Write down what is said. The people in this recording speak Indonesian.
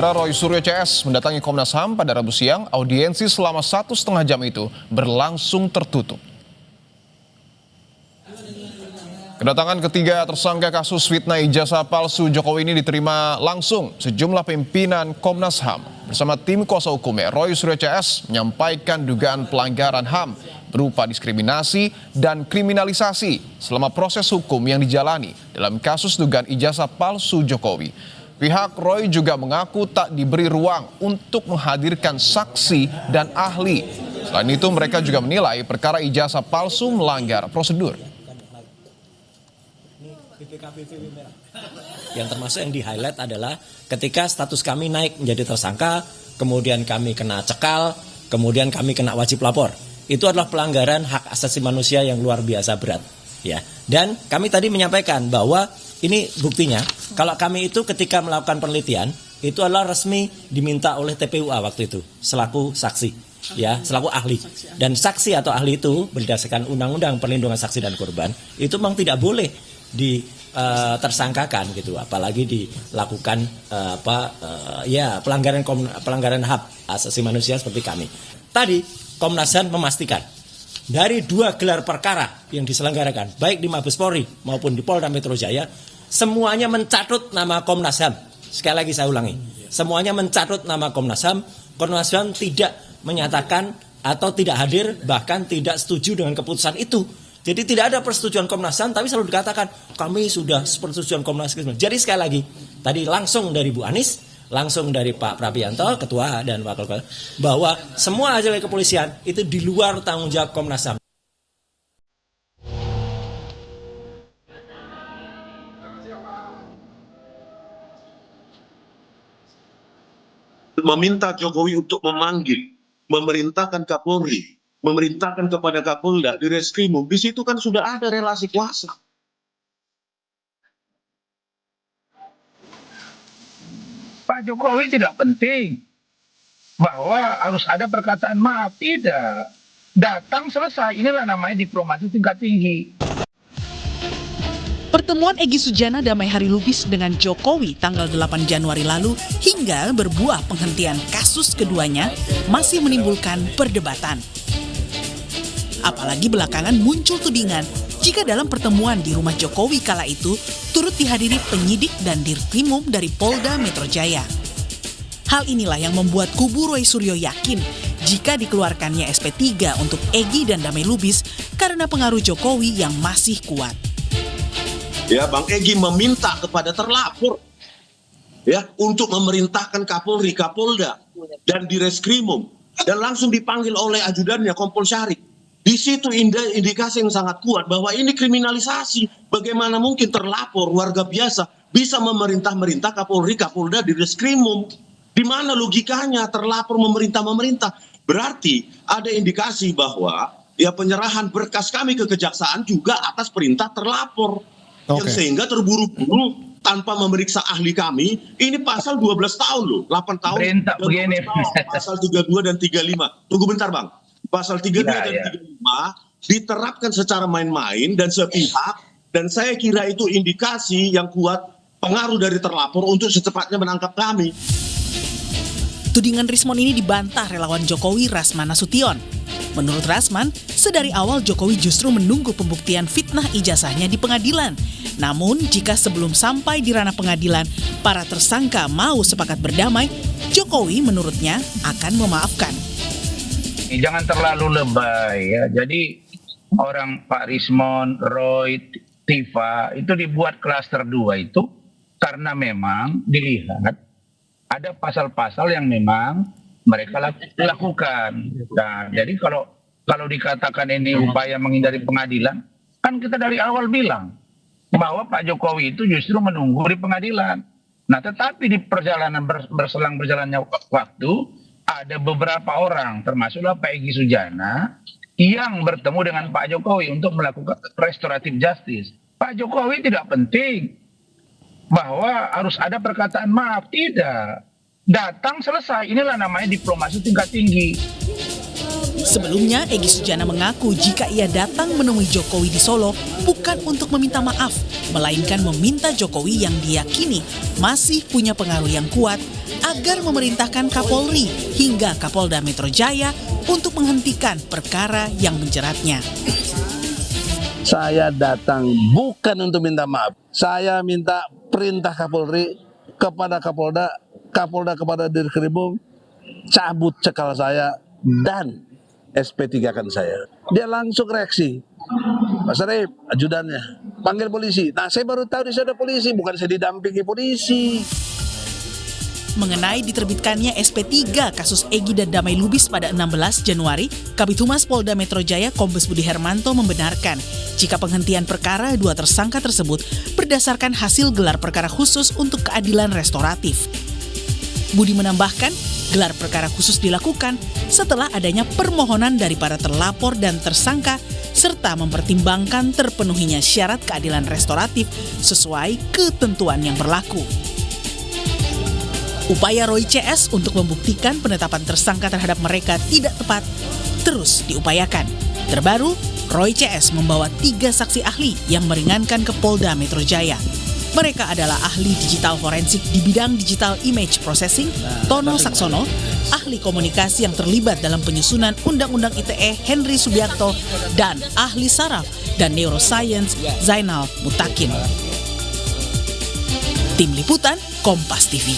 Roy Suryo CS mendatangi Komnas HAM pada Rabu siang. Audiensi selama 1,5 jam itu berlangsung tertutup. Kedatangan ketiga tersangka kasus fitnah ijazah palsu Jokowi ini diterima langsung sejumlah pimpinan Komnas HAM. Bersama tim kuasa hukumnya, Roy Suryo CS menyampaikan dugaan pelanggaran HAM berupa diskriminasi dan kriminalisasi selama proses hukum yang dijalani dalam kasus dugaan ijazah palsu Jokowi. Pihak Roy juga mengaku tak diberi ruang untuk menghadirkan saksi dan ahli. Selain itu, mereka juga menilai perkara ijazah palsu melanggar prosedur. Yang termasuk yang di-highlight adalah ketika status kami naik menjadi tersangka, kemudian kami kena cekal, kemudian kami kena wajib lapor. Itu adalah pelanggaran hak asasi manusia yang luar biasa berat. Ya. Dan kami tadi menyampaikan bahwa ini buktinya, kalau kami itu ketika melakukan penelitian, itu adalah resmi diminta oleh TPUA waktu itu, selaku saksi, ya, selaku ahli. Dan saksi atau ahli itu berdasarkan Undang-Undang Perlindungan Saksi dan Korban, itu memang tidak boleh ditersangkakan gitu, apalagi dilakukan pelanggaran hak asasi manusia seperti kami. Tadi Komnas HAM memastikan dari 2 gelar perkara yang diselenggarakan, baik di Mabes Polri maupun di Polda Metro Jaya, semuanya mencatut nama Komnas HAM. Sekali lagi saya ulangi, semuanya mencatut nama Komnas HAM. Komnas HAM tidak menyatakan atau tidak hadir, bahkan tidak setuju dengan keputusan itu. Jadi tidak ada persetujuan Komnas HAM, tapi selalu dikatakan kami sudah persetujuan Komnas HAM. Jadi sekali lagi, tadi langsung dari Bu Anies, langsung dari Pak Prabianto, Ketua dan Wakil Ketua, bahwa semua hasil kepolisian itu di luar tanggung jawab Komnas HAM. Meminta Jokowi untuk memanggil, memerintahkan Kapolri, memerintahkan kepada Kapolda di Reskrimum, di situ kan sudah ada relasi kuasa. Pak Jokowi tidak penting bahwa harus ada perkataan maaf, tidak. Datang selesai, inilah namanya diplomasi tingkat tinggi. Pertemuan Egy Sujana Damai Hari Lubis dengan Jokowi tanggal 8 Januari lalu hingga berbuah penghentian kasus keduanya masih menimbulkan perdebatan. Apalagi belakangan muncul tudingan jika dalam pertemuan di rumah Jokowi kala itu turut dihadiri penyidik dan dirkrimum dari Polda Metro Jaya. Hal inilah yang membuat kubu Roy Suryo yakin jika dikeluarkannya SP3 untuk Egy dan Damai Lubis karena pengaruh Jokowi yang masih kuat. Ya, Bang Egy meminta kepada terlapor ya untuk memerintahkan Kapolri, Kapolda dan di Reskrimum dan langsung dipanggil oleh ajudannya Kompol Syarif. Di situ indikasi yang sangat kuat bahwa ini kriminalisasi. Bagaimana mungkin terlapor warga biasa bisa memerintah Kapolri, Kapolda di Reskrimum? Di mana logikanya terlapor memerintah? Berarti ada indikasi bahwa ya penyerahan berkas kami ke kejaksaan juga atas perintah terlapor. Yang sehingga terburu-buru tanpa memeriksa ahli kami, ini pasal 12 tahun loh, 8 tahun. Perintah begini. Pasal 32 dan 35. Tunggu bentar Bang. Pasal 32 dan 35 diterapkan secara main-main dan sepihak, dan saya kira itu indikasi yang kuat pengaruh dari terlapor untuk secepatnya menangkap kami. Tudingan Rismon ini dibantah relawan Jokowi Rasman Nasution. Menurut Rasman, sedari awal Jokowi justru menunggu pembuktian fitnah ijazahnya di pengadilan. Namun, jika sebelum sampai di ranah pengadilan, para tersangka mau sepakat berdamai, Jokowi menurutnya akan memaafkan. Jangan terlalu lebay ya. Jadi orang Pak Rismon, Roy, Tifa itu dibuat klaster 2 itu karena memang dilihat ada pasal-pasal yang memang mereka lakukan. Nah, jadi kalau dikatakan ini upaya menghindari pengadilan, kan kita dari awal bilang bahwa Pak Jokowi itu justru menunggu di pengadilan. Nah, tetapi di perjalanan berjalannya waktu, ada beberapa orang, termasuklah Pak Egy Sujana, yang bertemu dengan Pak Jokowi untuk melakukan restoratif justice. Pak Jokowi tidak penting bahwa harus ada perkataan maaf, tidak. Datang selesai, inilah namanya diplomasi tingkat tinggi. Sebelumnya, Egy Sujana mengaku jika ia datang menemui Jokowi di Solo bukan untuk meminta maaf, melainkan meminta Jokowi yang diyakini masih punya pengaruh yang kuat agar memerintahkan Kapolri hingga Kapolda Metro Jaya untuk menghentikan perkara yang menjeratnya. Saya datang bukan untuk minta maaf. Saya minta perintah Kapolri kepada Kapolda kepada Dirkrimum, cabut cekal saya dan SP3-kan saya. Dia langsung reaksi. Pak Sarip, ajudannya, panggil polisi. Nah, saya baru tahu di sana ada polisi, bukan saya didampingi polisi. Mengenai diterbitkannya SP3 kasus Egy dan Damai Lubis pada 16 Januari, Kabid Humas Polda Metro Jaya Kombes Budi Hermanto membenarkan jika penghentian perkara dua tersangka tersebut berdasarkan hasil gelar perkara khusus untuk keadilan restoratif. Budi menambahkan, gelar perkara khusus dilakukan setelah adanya permohonan dari para terlapor dan tersangka serta mempertimbangkan terpenuhinya syarat keadilan restoratif sesuai ketentuan yang berlaku. Upaya Roy CS untuk membuktikan penetapan tersangka terhadap mereka tidak tepat terus diupayakan. Terbaru, Roy CS membawa 3 saksi ahli yang meringankan ke Polda Metro Jaya. Mereka adalah ahli digital forensik di bidang digital image processing, Tono Saksono, ahli komunikasi yang terlibat dalam penyusunan Undang-Undang ITE Henry Subiakto, dan ahli saraf dan neuroscience Zainal Mutakin. Tim Liputan, Kompas TV.